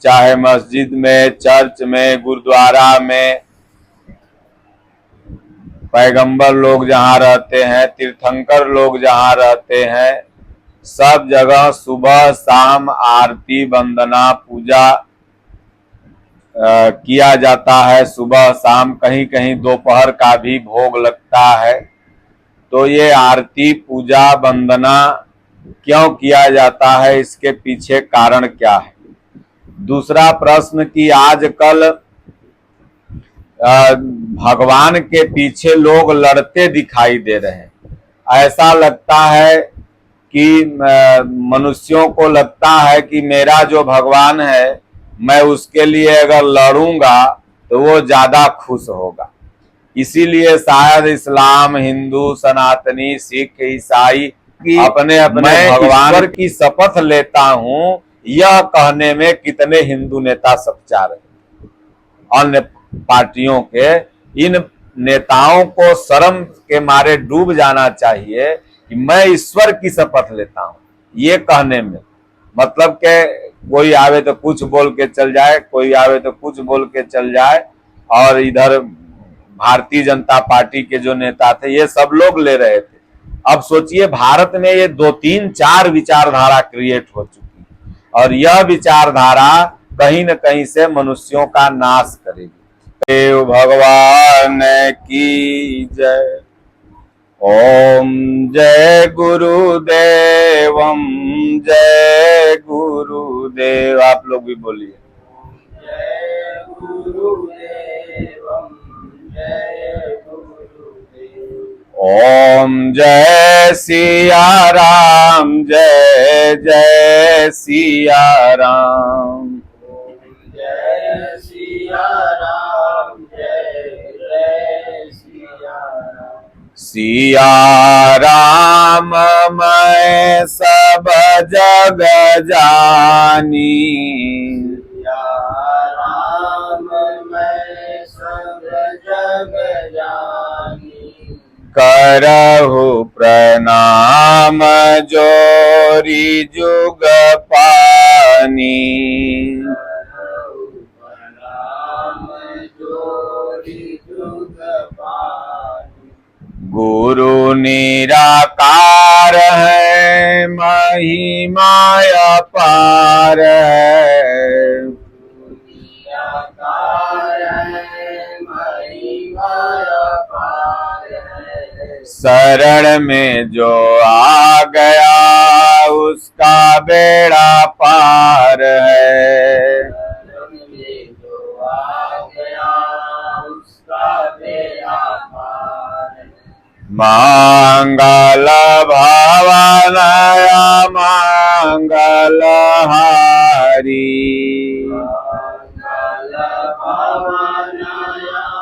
चाहे मस्जिद में, चर्च में, गुरुद्वारा में, पैगंबर लोग जहाँ रहते हैं, तीर्थंकर लोग जहाँ रहते हैं, सब जगह सुबह शाम आरती वंदना पूजा किया जाता है। सुबह शाम, कहीं कहीं दोपहर का भी भोग लगता है। तो ये आरती पूजा वंदना क्यों किया जाता है, इसके पीछे कारण क्या है? दूसरा प्रश्न कि आजकल भगवान के पीछे लोग लड़ते दिखाई दे रहे हैं। ऐसा लगता है कि मनुष्यों को लगता है कि मेरा जो भगवान है, मैं उसके लिए अगर लड़ूंगा तो वो ज्यादा खुश होगा। इसीलिए शायद इस्लाम, हिंदू, सनातनी, सिख, ईसाई अपने अपने भगवान की शपथ लेता हूं, यह कहने में कितने हिंदू नेता सच्चा रहे। अन्य पार्टियों के इन नेताओं को शर्म के मारे डूब जाना चाहिए कि मैं ईश्वर की शपथ लेता हूं, ये कहने में। मतलब के कोई आवे तो कुछ बोल के चल जाए, कोई आवे तो कुछ बोल के चल जाए, और इधर भारतीय जनता पार्टी के जो नेता थे ये सब लोग ले रहे थे। अब सोचिए भारत में ये 2, 3, 4 विचारधारा क्रिएट हो चुकी, और यह विचारधारा कहीं न कहीं से मनुष्यों का नाश करेगी। देव भगवान की जय। ओम जय गुरुदेवम, जय गुरुदेव। आप लोग भी बोलिए जय गुरुदेवम, जय गुरुदेव। ओम जय सिया राम, जय जय सिया राम। जय सिया राम, जय जय सिया राम। सिया राम मैं सब जग जानी, सिया राम मैं सब जग जानी। करहु प्रणाम जोरी जुग पानी। प्रणाम जोरी जुग पानी। गुरु निराकार है, महिमा अपार है। निराकार है, महिमा अपार है। शरण में जो आ गया उसका बेड़ा पार है। शरण में जो आ गया उसका बेड़ा पार है। मंगल भवन मंगल हारी, मंगल भवन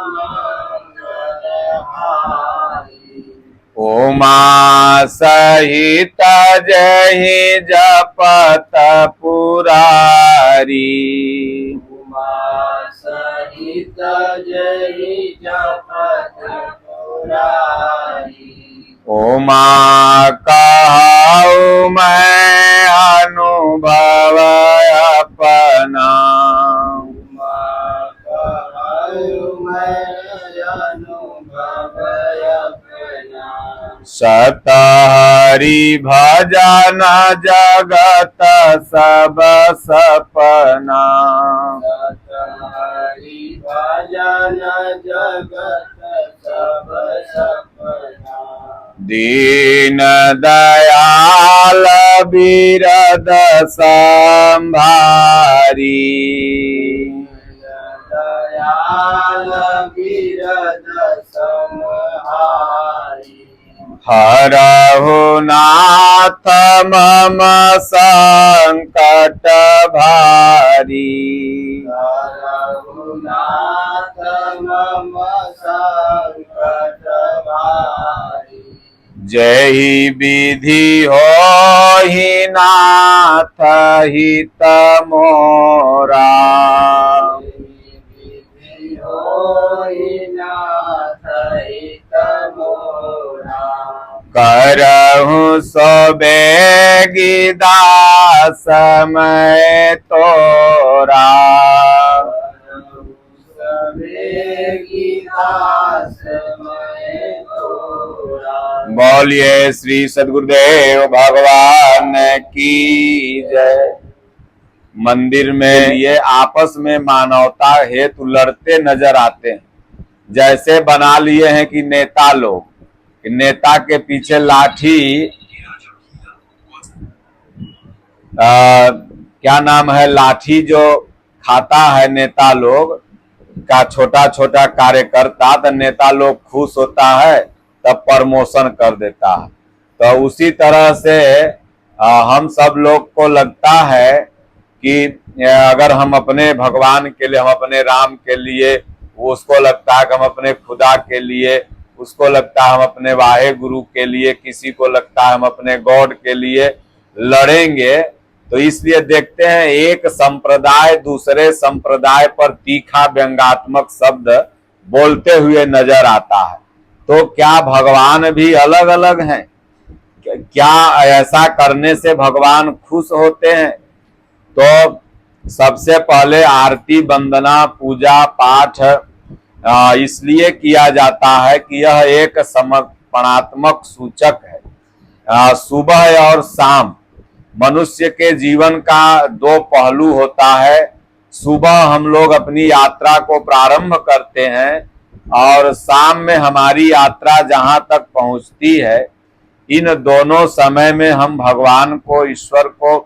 मंगल हारी। उमा सहित जहि जपत पुरारी। उमा सहित जहि जपत पुरारी। उमा कहु मैं अनुभव अपना, उमा कहु मैं अनुभव अपना। सत हरि भजन जगत सब सपना। सत हरि भजन जगत सब सपना। दीन दयाल बिरद संभारी, दयाल बिरद संहारी। हरहु नाथ मम संकट भारी। रघुनाथ मम संकट भारी। जय विधि होहि नाथ हित मोरा, विधि होहि नाथ हित मोरा। करहु सो बेगी दास मैं तोरा। मोरा। सबे गीता समय तोरा। बोलिए श्री सद्गुरुदेव भगवान की जय। मंदिर में ये आपस में मानवता हेतु लड़ते नजर आते हैं। जैसे बना लिए हैं कि नेता लोग, कि नेता के पीछे लाठी, क्या नाम है, लाठी जो खाता है नेता लोग का छोटा छोटा कार्यकर्ता, तो नेता लोग खुश होता है तब प्रमोशन कर देता है। तो उसी तरह से हम सब लोग को लगता है कि अगर हम अपने भगवान के लिए, हम अपने राम के लिए, उसको लगता है कि हम अपने खुदा के लिए, उसको लगता है हम अपने वाहे गुरु के लिए, किसी को लगता है हम अपने गॉड के लिए लड़ेंगे। तो इसलिए देखते हैं एक संप्रदाय दूसरे संप्रदाय पर तीखा व्यंग्यात्मक शब्द बोलते हुए नजर आता है। तो क्या भगवान भी अलग अलग हैं? क्या ऐसा करने से भगवान खुश होते हैं? तो सबसे पहले आरती वंदना पूजा पाठ इसलिए किया जाता है कि यह एक समर्पणात्मक सूचक है। सुबह और शाम मनुष्य के जीवन का दो पहलू होता है। सुबह हम लोग अपनी यात्रा को प्रारंभ करते हैं और शाम में हमारी यात्रा जहां तक पहुंचती है। इन दोनों समय में हम भगवान को, ईश्वर को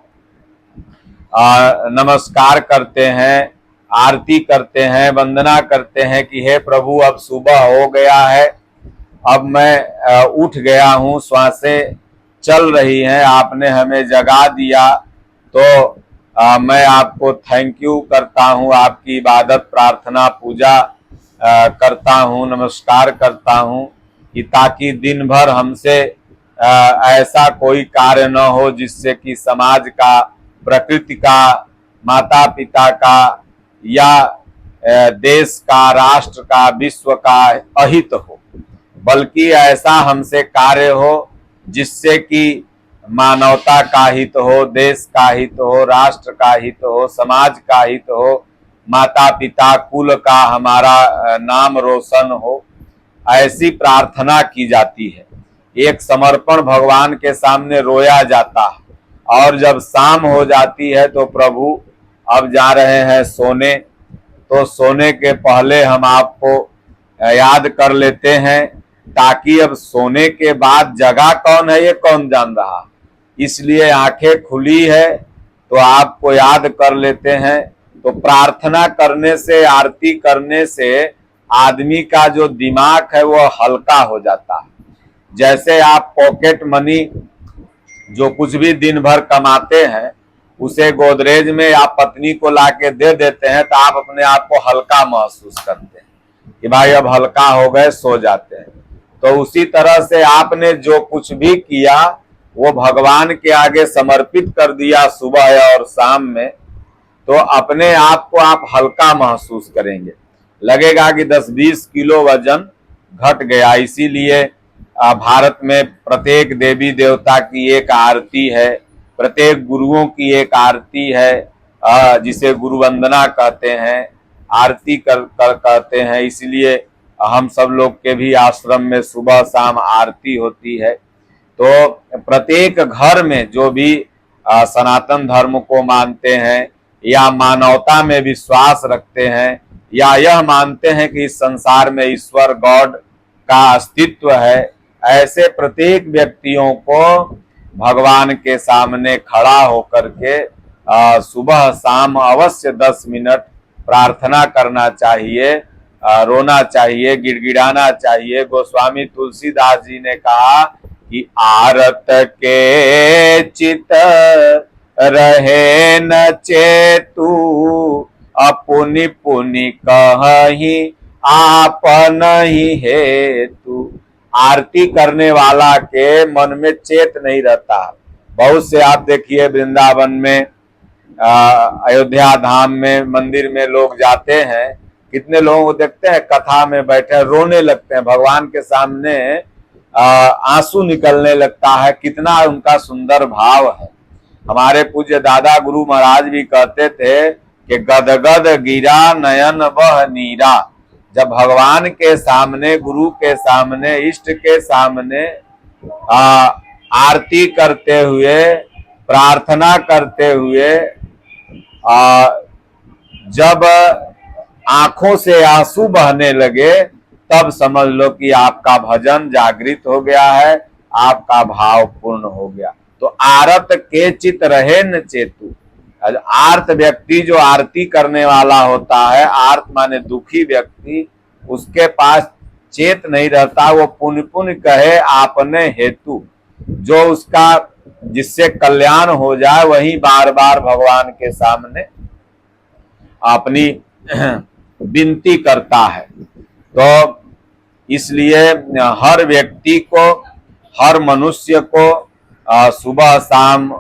नमस्कार करते हैं, आरती करते हैं, वंदना करते हैं कि हे प्रभु अब सुबह हो गया है, अब मैं उठ गया हूँ, श्वासें चल रही हैं, आपने हमें जगा दिया। तो मैं आपको थैंक यू करता हूँ, आपकी इबादत प्रार्थना पूजा करता हूँ, नमस्कार करता हूँ कि ताकि दिन भर हमसे ऐसा कोई कार्य न हो जिससे कि समाज का, प्रकृति का, माता पिता का या देश का, राष्ट्र का, विश्व का अहित हो, बल्कि ऐसा हमसे कार्य हो जिससे कि मानवता का हित हो, देश का हित हो, राष्ट्र का हित हो, समाज का हित हो, माता पिता कुल का हमारा नाम रोशन हो, ऐसी प्रार्थना की जाती है। एक समर्पण भगवान के सामने रोया जाता है। और जब शाम हो जाती है तो प्रभु अब जा रहे हैं सोने, तो सोने के पहले हम आपको याद कर लेते हैं, ताकि अब सोने के बाद जगह कौन है ये कौन जान रहा। इसलिए आंखें खुली है तो आपको याद कर लेते हैं। तो प्रार्थना करने से, आरती करने से आदमी का जो दिमाग है वो हल्का हो जाता है। जैसे आप पॉकेट मनी जो कुछ भी दिन भर कमाते हैं उसे गोदरेज में आप पत्नी को लाके दे देते हैं तो आप अपने आप को हल्का महसूस करते हैं कि भाई अब हल्का हो गए, सो जाते हैं। तो उसी तरह से आपने जो कुछ भी किया वो भगवान के आगे समर्पित कर दिया सुबह और शाम में, तो अपने आप को आप हल्का महसूस करेंगे। लगेगा कि 10-20 किलो वजन घट गया। इसीलिए भारत में प्रत्येक देवी देवता की एक आरती है, प्रत्येक गुरुओं की एक आरती है जिसे गुरु वंदना कहते हैं, आरती कहते हैं। इसलिए हम सब लोग के भी आश्रम में सुबह शाम आरती होती है। तो प्रत्येक घर में जो भी सनातन धर्म को मानते हैं या मानवता में विश्वास रखते हैं या यह मानते हैं कि इस संसार में ईश्वर गॉड का अस्तित्व है, ऐसे प्रत्येक व्यक्तियों को भगवान के सामने खड़ा होकर के सुबह शाम अवश्य 10 मिनट प्रार्थना करना चाहिए, रोना चाहिए, गिड़गिड़ाना चाहिए। गोस्वामी तुलसीदास जी ने कहा कि आरत के चित रहे न चेतु, अपुनि पुनि कहि आपन ही हेतु। आरती करने वाला के मन में चेत नहीं रहता। बहुत से आप देखिए वृंदावन में, अयोध्या धाम में, मंदिर में लोग जाते हैं, कितने लोगों को देखते हैं कथा में बैठे रोने लगते हैं, भगवान के सामने आंसू निकलने लगता है। कितना उनका सुंदर भाव है। हमारे पूज्य दादा गुरु महाराज भी कहते थे कि गदगद गिरा नयन बह नीरा। जब भगवान के सामने, गुरु के सामने, इष्ट के सामने आरती करते हुए, प्रार्थना करते हुए जब आंखों से आंसू बहने लगे, तब समझ लो कि आपका भजन जागृत हो गया है, आपका भाव पूर्ण हो गया। तो आरत के चित रहे न चेतु। आर्त व्यक्ति जो आरती करने वाला होता है, आर्त माने दुखी व्यक्ति, उसके पास चेत नहीं रहता। वो पुण्य पुण्य कहे आपने हेतु, जो उसका जिससे कल्याण हो जाए वही बार बार भगवान के सामने अपनी विनती करता है। तो इसलिए हर व्यक्ति को, हर मनुष्य को सुबह शाम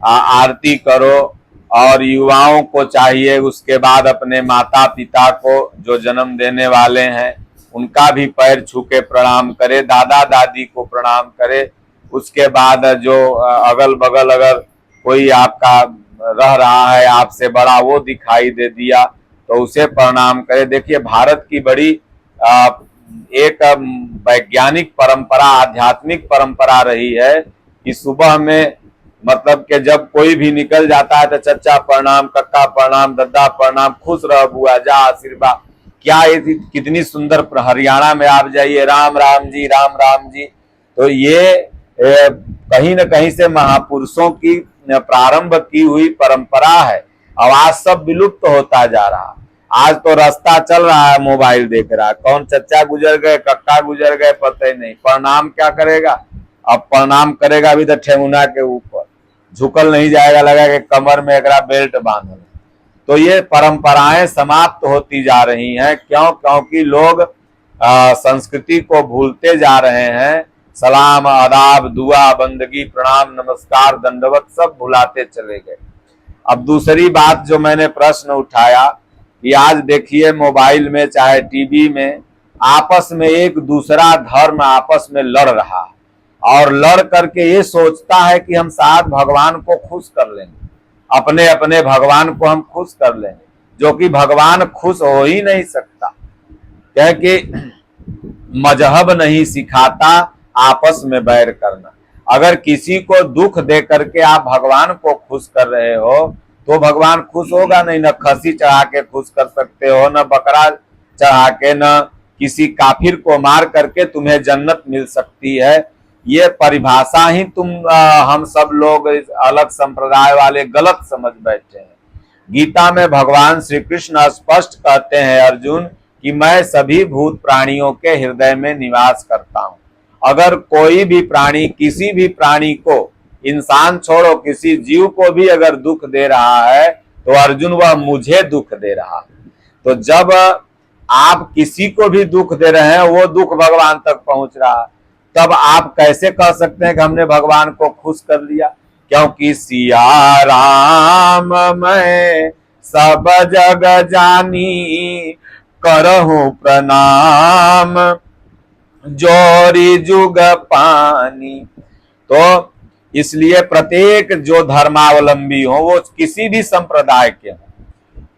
आरती करो। और युवाओं को चाहिए उसके बाद अपने माता पिता को जो जन्म देने वाले हैं उनका भी पैर छू के प्रणाम करे, दादा दादी को प्रणाम करे। उसके बाद जो अगल बगल अगर कोई आपका रह रहा है आपसे बड़ा, वो दिखाई दे दिया तो उसे प्रणाम करे। देखिए भारत की बड़ी एक वैज्ञानिक परंपरा, आध्यात्मिक परंपरा रही है कि सुबह में मतलब कि जब कोई भी निकल जाता है तो चचा प्रणाम, कक्का प्रणाम, दद्दा प्रणाम, खुश रह बुआ, जा आशीर्वाद। क्या ये कितनी सुंदर, हरियाणा में आप जाइए राम राम जी, राम राम जी। तो ये कहीं न कहीं से महापुरुषों की प्रारंभ की हुई परंपरा है। अब आज सब विलुप्त होता जा रहा। आज तो रास्ता चल रहा है मोबाइल देख रहा है, कौन चचा गुजर गए, कक्का गुजर गए, पता ही नहीं। प्रणाम क्या करेगा? अब प्रणाम करेगा भी तो ठेंगुना के ऊपर, झुकल नहीं जाएगा, लगा कि कमर में एक बेल्ट बांधल। तो ये परंपराएं समाप्त होती जा रही हैं। क्यों? क्योंकि लोग संस्कृति को भूलते जा रहे हैं। सलाम, आदाब, दुआ, बंदगी, प्रणाम, नमस्कार, दंडवत सब भुलाते चले गए। अब दूसरी बात जो मैंने प्रश्न उठाया कि आज देखिए मोबाइल में चाहे टीवी में आपस में एक दूसरा धर्म आपस में लड़ रहा है, और लड़ करके ये सोचता है कि हम साथ भगवान को खुश कर लेंगे, अपने अपने भगवान को हम खुश कर लेंगे, जो कि भगवान खुश हो ही नहीं सकता, क्योंकि मजहब नहीं सिखाता आपस में बैर करना। अगर किसी को दुख दे करके आप भगवान को खुश कर रहे हो तो भगवान खुश होगा नहीं। न खसी चढ़ा के खुश कर सकते हो, न बकरा चढ़ा के, न किसी काफिर को मार करके तुम्हें जन्नत मिल सकती है। ये परिभाषा ही हम सब लोग अलग संप्रदाय वाले गलत समझ बैठे हैं। गीता में भगवान श्री कृष्ण स्पष्ट कहते हैं अर्जुन कि मैं सभी भूत प्राणियों के हृदय में निवास करता हूं। अगर कोई भी प्राणी, किसी भी प्राणी को, इंसान छोड़ो किसी जीव को भी अगर दुख दे रहा है तो अर्जुन वह मुझे दुख दे रहा है। तो जब आप किसी को भी दुख दे रहे हैं वो दुख भगवान तक पहुंच रहा है, तब आप कैसे कह सकते हैं कि हमने भगवान को खुश कर लिया? क्योंकि सिया राम मैं सब जग जानी, करहूं प्रणाम जोरी जुग पानी। तो इसलिए प्रत्येक जो धर्मावलंबी हो, वो किसी भी संप्रदाय के हो,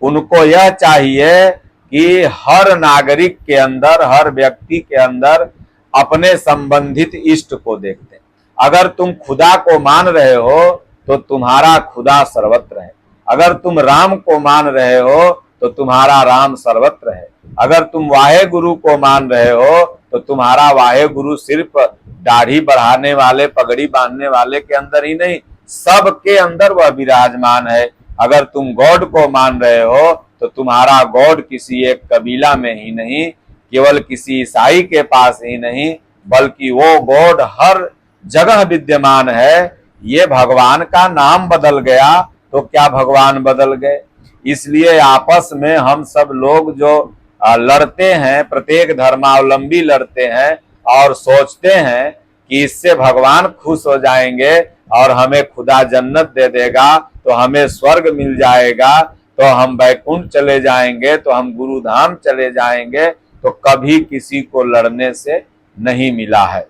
उनको यह चाहिए कि हर नागरिक के अंदर, हर व्यक्ति के अंदर अपने संबंधित इष्ट को देखते हैं। अगर तुम खुदा को मान रहे हो तो तुम्हारा खुदा सर्वत्र है। अगर तुम राम को मान रहे हो तो तुम्हारा राम सर्वत्र है। अगर तुम वाहे गुरु को मान रहे हो तो तुम्हारा वाहे गुरु सिर्फ दाढ़ी बढ़ाने वाले, पगड़ी बांधने वाले के अंदर ही नहीं, सबके अंदर वह विराजमान है। अगर तुम गॉड को मान रहे हो तो तुम्हारा गॉड किसी एक कबीला में ही नहीं, केवल किसी ईसाई के पास ही नहीं, बल्कि वो गॉड हर जगह विद्यमान है। ये भगवान का नाम बदल गया तो क्या भगवान बदल गए? इसलिए आपस में हम सब लोग जो लड़ते हैं, प्रत्येक धर्मावलंबी लड़ते हैं और सोचते हैं कि इससे भगवान खुश हो जाएंगे और हमें खुदा जन्नत दे देगा, तो हमें स्वर्ग मिल जाएगा, तो हम बैकुंठ चले जाएंगे, तो हम गुरुधाम चले जाएंगे। तो कभी किसी को लड़ने से नहीं मिला है।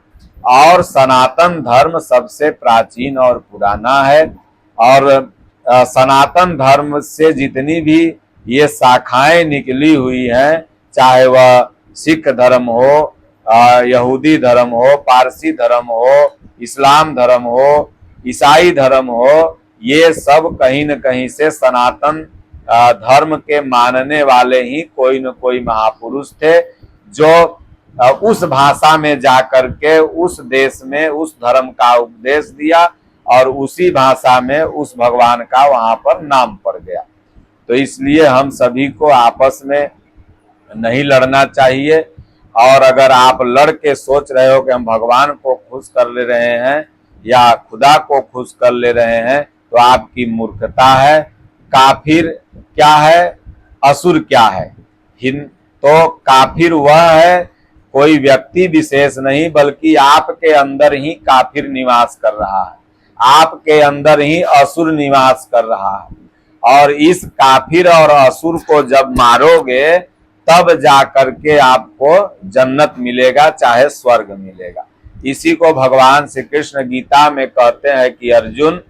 और सनातन धर्म सबसे प्राचीन और पुराना है, और सनातन धर्म से जितनी भी ये शाखाएं निकली हुई हैं, चाहे वह सिख धर्म हो, यहूदी धर्म हो, पारसी धर्म हो, इस्लाम धर्म हो, ईसाई धर्म हो, ये सब कहीं न कहीं से सनातन धर्म के मानने वाले ही कोई न कोई महापुरुष थे, जो उस भाषा में जाकर के उस देश में उस धर्म का उपदेश दिया और उसी भाषा में उस भगवान का वहां पर नाम पड़ गया। तो इसलिए हम सभी को आपस में नहीं लड़ना चाहिए, और अगर आप लड़ के सोच रहे हो कि हम भगवान को खुश कर ले रहे हैं या खुदा को खुश कर ले रहे हैं, तो आपकी मूर्खता है। काफिर क्या है, असुर क्या है? तो काफिर वह है कोई व्यक्ति विशेष नहीं, बल्कि आपके अंदर ही काफिर निवास कर रहा है, आपके अंदर ही असुर निवास कर रहा है। और इस काफिर और असुर को जब मारोगे तब जाकर के आपको जन्नत मिलेगा, चाहे स्वर्ग मिलेगा। इसी को भगवान श्री कृष्ण गीता में कहते हैं कि अर्जुन,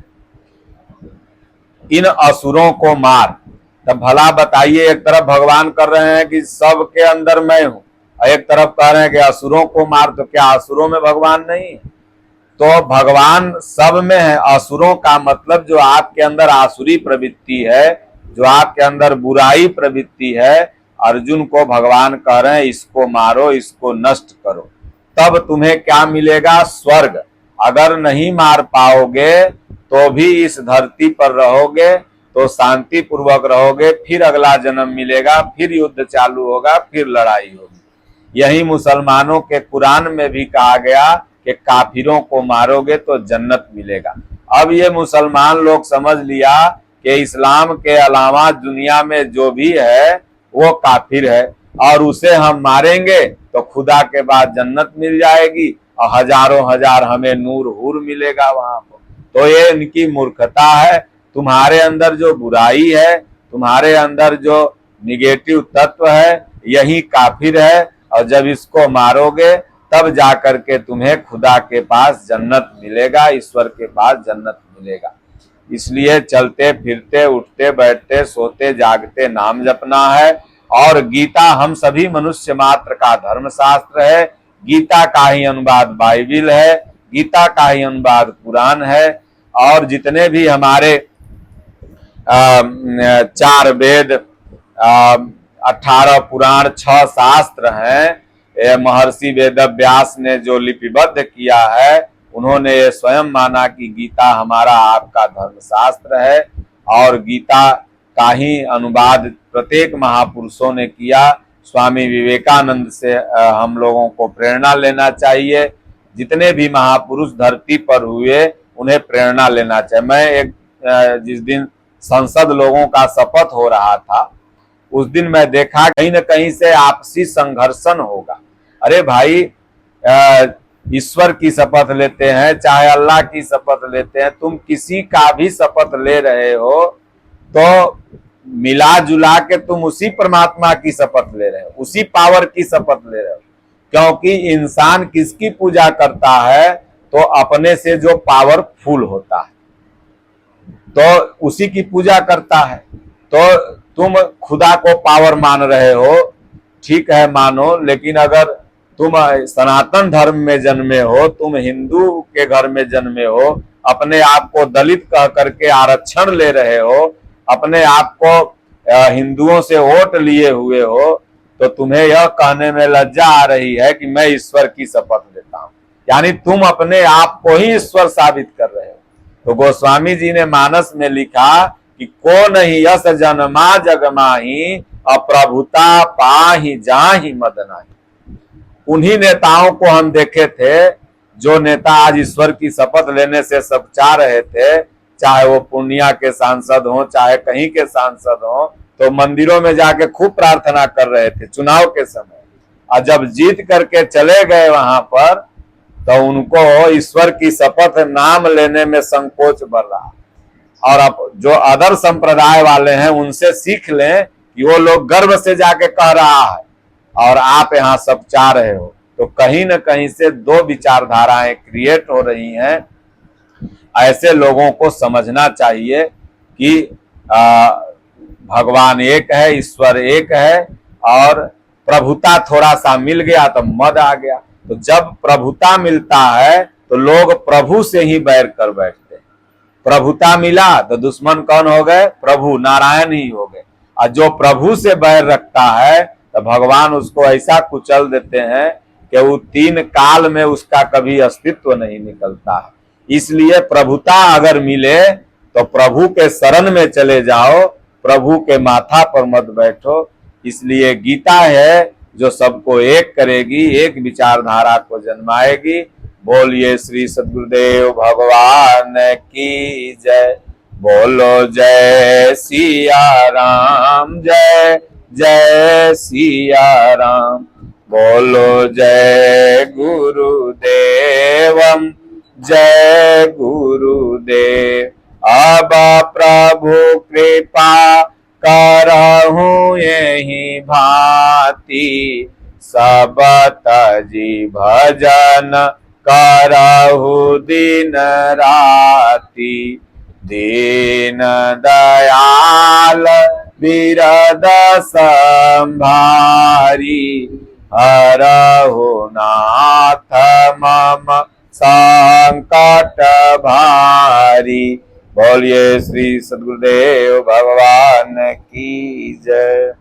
इन असुरों को मार। तब भला बताइए, एक तरफ भगवान कर रहे हैं कि सबके अंदर मैं हूं, और एक तरफ कह रहे हैं कि असुरों को मार, तो क्या असुरों में भगवान नहीं है? तो भगवान सब में है। असुरों का मतलब जो आपके अंदर आसुरी प्रवृत्ति है, जो आपके अंदर बुराई प्रवृत्ति है, अर्जुन को भगवान कह रहे हैं इसको मारो, इसको नष्ट करो, तब तुम्हें क्या मिलेगा? स्वर्ग। अगर नहीं मार पाओगे तो भी इस धरती पर रहोगे, तो शांति पूर्वक रहोगे, फिर अगला जन्म मिलेगा, फिर युद्ध चालू होगा, फिर लड़ाई होगी। यही मुसलमानों के कुरान में भी कहा गया कि काफिरों को मारोगे तो जन्नत मिलेगा। अब ये मुसलमान लोग समझ लिया कि इस्लाम के अलावा दुनिया में जो भी है वो काफिर है, और उसे हम मारेंगे तो खुदा के बाद जन्नत मिल जाएगी और हजारों हजार हमें नूर हूर मिलेगा वहां पर। तो ये इनकी मूर्खता है। तुम्हारे अंदर जो बुराई है, तुम्हारे अंदर जो निगेटिव तत्व है, यही काफिर है, और जब इसको मारोगे तब जाकर के तुम्हें खुदा के पास जन्नत मिलेगा, ईश्वर के पास जन्नत मिलेगा। इसलिए चलते फिरते, उठते बैठते, सोते जागते नाम जपना है। और गीता हम सभी मनुष्य मात्र का धर्मशास्त्र है, गीता का ही अनुवाद बाइबिल है, गीता का ही अनुवाद कुरान है, और जितने भी हमारे 4 वेद, 18 पुराण, 6 शास्त्र हैं, महर्षि वेदव्यास ने जो लिपिबद्ध किया है, उन्होंने ये स्वयं माना कि गीता हमारा आपका धर्मशास्त्र है, और गीता का ही अनुवाद प्रत्येक महापुरुषों ने किया। स्वामी विवेकानंद से हम लोगों को प्रेरणा लेना चाहिए। जितने भी महापुरुष धरती पर हुए उन्हें प्रेरणा लेना चाहिए। मैं जिस दिन संसद लोगों का शपथ हो रहा था, उस दिन मैं देखा कहीं न कहीं से आपसी संघर्षण होगा। अरे भाई, ईश्वर की शपथ लेते हैं, चाहे अल्लाह की शपथ लेते हैं, तुम किसी का भी शपथ ले रहे हो तो मिला जुला के तुम उसी परमात्मा की शपथ ले रहे हो, उसी पावर की शपथ ले रहे हो। क्योंकि इंसान किसकी पूजा करता है? तो अपने से जो पावरफुल होता है, तो उसी की पूजा करता है। तो तुम खुदा को पावर मान रहे हो, ठीक है, मानो, लेकिन अगर तुम सनातन धर्म में जन्मे हो, तुम हिंदू के घर में जन्मे हो, अपने आप को दलित कह करके आरक्षण ले रहे हो, अपने आप को हिंदुओं से वोट लिए हुए हो, तो तुम्हें यह कहने में लज्जा आ रही है कि मैं ईश्वर की शपथ लेता हूं। यानी तुम अपने आप को ही ईश्वर साबित कर रहे हो। तो गोस्वामी जी ने मानस में लिखा कि को नहीं यस जन्मा जगमाही, अप्रभुता पाही जाहि मद नाही। उन्हीं नेताओं को हम देखे थे, जो नेता आज ईश्वर की शपथ लेने से सब चाह रहे थे, चाहे वो पूर्णिया के सांसद हो, चाहे कहीं के सांसद हो, तो मंदिरों में जाके खूब प्रार्थना कर रहे थे चुनाव के समय, और जब जीत करके चले गए वहां पर, तो उनको ईश्वर की शपथ नाम लेने में संकोच बढ़ रहा। और अब जो अदर संप्रदाय वाले हैं उनसे सीख लें कि वो लोग गर्व से जाके कह रहा है और आप यहाँ सब चाह रहे हो। तो कहीं न कहीं से 2 विचारधाराएं क्रिएट हो रही हैं। ऐसे लोगों को समझना चाहिए कि भगवान एक है, ईश्वर एक है, और प्रभुता थोड़ा सा मिल गया तो मद आ गया। तो जब प्रभुता मिलता है तो लोग प्रभु से ही बैर कर बैठते हैं। प्रभुता मिला तो दुश्मन कौन हो गए? प्रभु, नारायण ही हो गए। और जो प्रभु से बैर रखता है तो भगवान उसको ऐसा कुचल देते हैं कि वो 3 काल में उसका कभी अस्तित्व नहीं निकलता है। इसलिए प्रभुता अगर मिले तो प्रभु के शरण में चले जाओ, प्रभु के माथा पर मत बैठो। इसलिए गीता है जो सबको एक करेगी, एक विचारधारा को जन्माएगी। बोलिए श्री सद्गुरुदेव भगवान की जय। बोलो जय सिया राम, जय जय सिया राम। बोलो जय गुरुदेवम, जय गुरुदेव। अब प्रभु कृपा करहूँ यही भांति, सब तजी भजन करहु दिन राति। दीन दयाल बिरद संभारी, हरहु नाथ मम संकट भारी। बोलिए श्री सद्गुरुदेव भगवान की जय।